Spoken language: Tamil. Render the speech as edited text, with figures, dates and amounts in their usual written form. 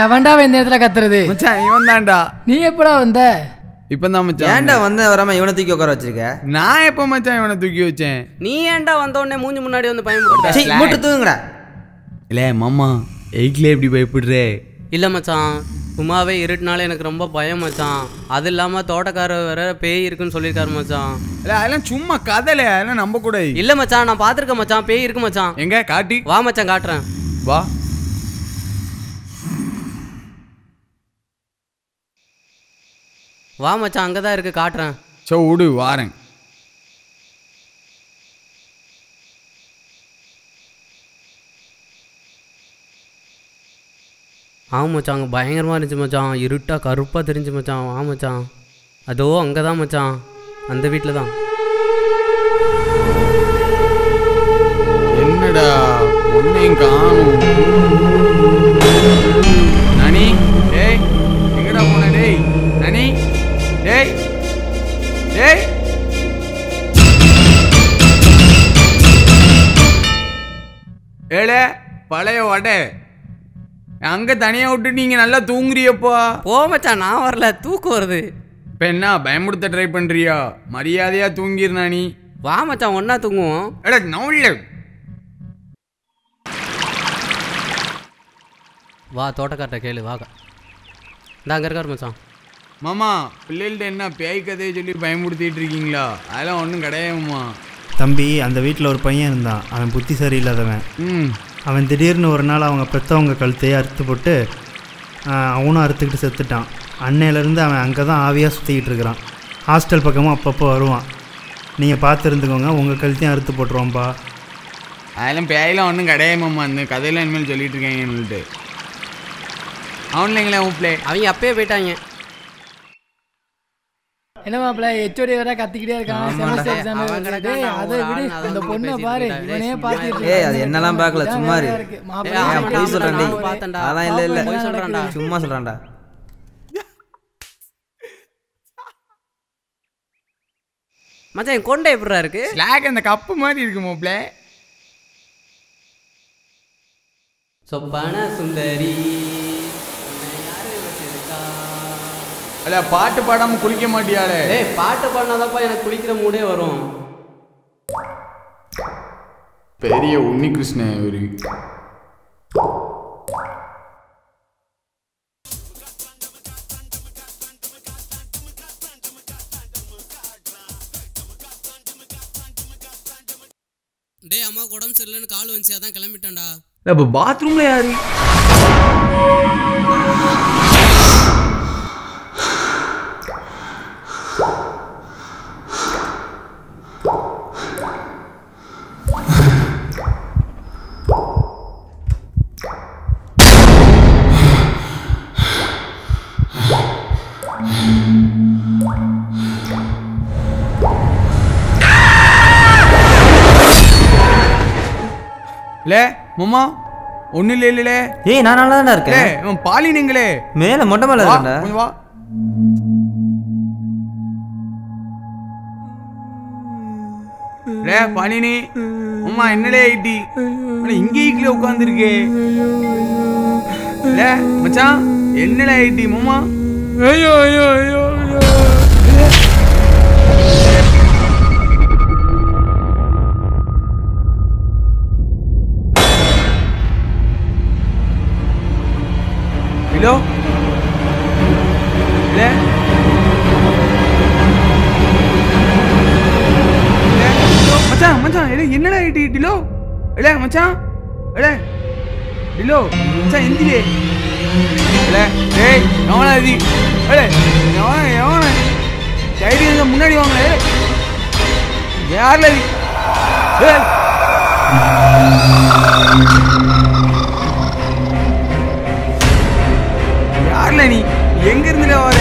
எவன்டா இந்த நேரத்துல கத்துறது? மச்சான் இவன் தான்டா. நீ எப்படா வந்த? இப்பதான் மச்சான். ஏன்டா வந்த வராம இவனை தூக்கி உட்கார வச்சிருக்க? நான் எப்ப மச்சான் இவனை தூக்கி வச்சேன்? நீ ஏன்டா வந்த உடனே மூஞ்சி முன்னாடி வந்து பயன்படுத்த? மூட்டு தூங்குடா. இல்ல மாமா எய்க்ல எப்படி பயப்படுறே? இல்லை மச்சான், சும்மாவே இருட்டுனால எனக்கு ரொம்ப பயம் மச்சான். அது இல்லாமல் தோட்டக்காரர் வேற பேய் இருக்குன்னு சொல்லியிருக்காரு மச்சான். இல்லை அதெல்லாம் சும்மா கதையில, அதெல்லாம் நம்ப கூட. இல்லை மச்சான், நான் பார்த்துருக்கேன் மச்சான், பேய் இருக்கு மச்சான். எங்க காட்டி வா மச்சான் காட்டுறேன். வா. வா மச்சான், அங்கே தான் இருக்கு, காட்டுறேன். சோ விடு வாரேன். ஆமாம் மச்சான், அங்கே பயங்கரமாக இருந்துச்சு மச்சான். இருட்டாக கருப்பாக தெரிஞ்சு மச்சான். வா மச்சான், அதோ அங்கே தான் மச்சான், அந்த வீட்டில் தான். என்னடா ஒன்னையும் காணும். நனி டேய் எங்கடா போன? டேய் நனி டேய் டேய். ஏழை பழைய வடை அங்க தனியா விட்டு நீங்க நல்லா தூங்குறியப்பா. போ மச்சான், நான் வரல, தூக்கம் வருது. இப்ப என்ன பயமுடுத்த ட்ரை பண்றியா? மரியாதையா தூங்கிருந்தா நீ. வா மச்சான், ஒன்னா தூங்குவோம். எடா நவுல்ல வா தோட்டக்கார்ட்ட கேளு. வாங்க, இந்த அங்கே இருக்கார் மச்சான். மாமா பிள்ளைகள்ட்ட என்ன பேய் கதையை சொல்லி பயமுடுத்திட்டு இருக்கீங்களா? அதெல்லாம் ஒன்றும் கிடையாதுமா. தம்பி, அந்த வீட்டில் ஒரு பையன் இருந்தான். அவன் புத்தி சரியில்லாதவன். அவன் திடீர்னு ஒரு நாள் அவங்க பெற்றவங்க கழுத்தையே அறுத்து போட்டு அவனும் அறுத்துக்கிட்டு செத்துட்டான். அன்னையிலேருந்து அவன் அங்கே தான் ஆவியாக சுற்றிக்கிட்டு இருக்கிறான். ஹாஸ்டல் பக்கமும் அப்பப்போ வருவான். நீங்கள் பார்த்து இருந்துக்கோங்க, உங்கள் கழுத்தையும் அறுத்து போட்டுருவான்ப்பா. அதெல்லாம் பேயெல்லாம் ஒன்றும் கிடையாதுமாம்மா. அந்த கதையெல்லாம் இனிமேல் சொல்லிட்டு இருக்காங்கன்னுட்டு அவன்லைங்களே ஊப்பிலே அவங்க அப்பயே போயிட்டாங்க. என்ன மாப்பிள்ள HOD வேற கத்திக்கிட்டே இருக்கான். செமஸ்டர் எக்ஸாம் அதை விடு, அந்த பொண்ணை பாரு, இவனே பார்த்துட்டு. ஏய் அது என்னலாம் பார்க்கல, சும்மா இரு. போய் சொல்றான்டா. பார்த்தேன்டா. அதெல்லாம் இல்ல இல்ல, போய் சொல்றான்டா, சும்மா சொல்றான்டா. மச்சான் என் கொண்டை எப்படிடா இருக்கு? ஸ்லாக் அந்த கப்பு மாதிரி இருக்கு மாப்பிள்ளை. சொப்பான சுந்தரி அல்ல பாட்டு பாடாம குளிக்க மாட்டியாளே? ஏய் பாட்டு பாடினாதான்ப்பா எனக்கு குளிக்கிற மூடே வரும். பெரிய உன்னி கிருஷ்ணன் இவரு. டேய் அம்மாவுக்கு உடம்பு சரியில்லைன்னு கால் வந்துச்சு, அதான் கிளம்பிட்டேன்டா. அப்ப பாத்ரூம்ல யாரு? லே மாமா ஒன்னும் இல்ல. ஏய் நான் நல்லா தான் இருக்கேன். பாலினங்களே மேல மொட்டை மேல இருக்கேன்டா. வா. லே பாலினி அம்மா என்னலே ஐடி இங்க ஈக்கில உட்கார்ந்துருக்கே. லே மச்சான் என்னலே ஐடி மாமா? ஐயோ ஐயோ ஐயோ ஹலோ லே மச்சான் மச்சான் என்னடா ஐடி டிலோ? இல்ல மச்சான் டிலோ மச்சான் எந்திரியே. இல்ல டேய் எவனா இது? எவன டைரி முன்னாடி வாங்க. யார்ல இது? யார்ல நீ? எங்க இருந்துல வர?